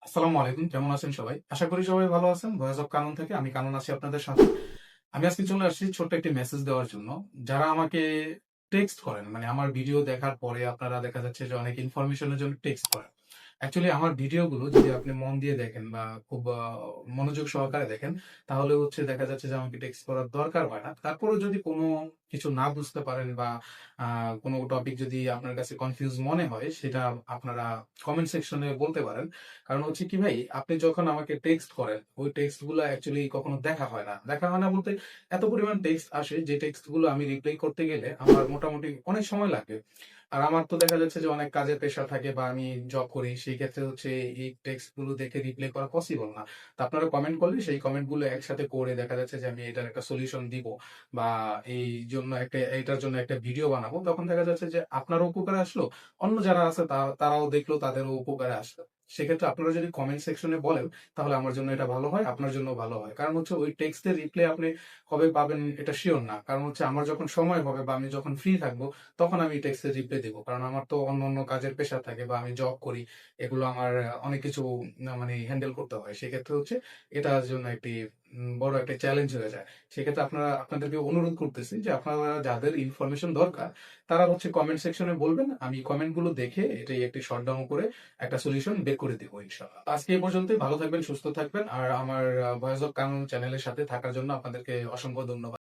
আসসালামু আলাইকুম। কেমন আছেন সবাই? আশা করি সবাই ভালো আছেন। ভয়েস অফ কানুন থেকে আমি কানুন আছি আপনাদের সাথে। আমি আজকে চলে আসছি ছোট্ট একটি মেসেজ দেওয়ার জন্য। যারা আমাকে টেক্সট করেন, মানে আমার ভিডিও দেখার পরে আপনারা দেখা যাচ্ছে যে অনেক ইনফরমেশন এর জন্য টেক্সট করেন। অ্যাকচুয়ালি আমার ভিডিওগুলো যদি আপনি মন দিয়ে দেখেন বা খুব মনোযোগ সহকারে দেখেন, তাহলে হচ্ছে দেখা যাচ্ছে যে আমাকে টেক্সট করার দরকার হয় না। তারপরেও যদি কোনো কিছু না বুঝতে পারেন বা কোনো টপিক যদি আপনার কাছে কনফিউজ মনে হয়, সেটা আপনারা কমেন্ট সেকশনে বলতে পারেন। কারণ হচ্ছে কি ভাই, আপনি যখন আমাকে টেক্সট করেন, ওই টেক্সট গুলো অ্যাকচুয়ালি কখনো দেখা হয় না। দেখা হয় না বলতে এত পরিমাণ টেক্সট আসে যে টেক্সট গুলো আমি রিপ্লাই করতে গেলে আমার মোটামুটি অনেক সময় লাগে। আর আমার তো দেখা যাচ্ছে যে অনেক কাজের প্রেশার থাকে বা আমি জব করি, সেই ক্ষেত্রে হচ্ছে এই টেক্সট গুলো দেখে রিপ্লাই করা পসিবল না। তো আপনারা কমেন্ট করলে সেই কমেন্ট গুলো একসাথে করে দেখা যাচ্ছে যে আমি এটার একটা সলিউশন দিব বা এইটার জন্য একটা ভিডিও বানাবো। তখন দেখা যাচ্ছে যে আপনারও উপকারে আসলো, অন্য যারা আছে তারাও দেখলো, তাদেরও উপকারে আসলো। সেক্ষেত্রে আপনারা যদি কমেন্ট সেকশনে বলেন, তাহলে আমার জন্য এটা ভালো হয়, আপনার জন্য ভালো হয়। কারণ হচ্ছে ওই টেক্সটের রিপ্লাই আপনি কবে পাবেন এটা শিওর না। কারণ হচ্ছে আমার যখন সময় হবে বা আমি যখন ফ্রি থাকবো, তখন আমি টেক্সটের রিপ্লাই দেবো। কারণ আমার তো অন্য অন্য কাজের প্রেশার থাকে বা আমি জব করি, এগুলো আমার অনেক কিছু মানে হ্যান্ডেল করতে হয়। সেক্ষেত্রে হচ্ছে এটার জন্য একটি বড় একটা চ্যালেঞ্জ হয়ে যায়। সেক্ষেত্রে আপনাদেরকে অনুরোধ করতেছি যে আপনারা যাদের ইনফরমেশন দরকার, তারা হচ্ছে কমেন্ট সেকশনে বলবেন। আমি কমেন্ট গুলো দেখে এটাই একটি শর্ট ডাউন করে একটা সলিউশন বের করে দেবো ইনশাআল্লাহ। আজকে এই পর্যন্তই। ভালো থাকবেন, সুস্থ থাকবেন। আর আমার ভয়েস অফ কানুন চ্যানেলের সাথে থাকার জন্য আপনাদেরকে অসংখ্য ধন্যবাদ।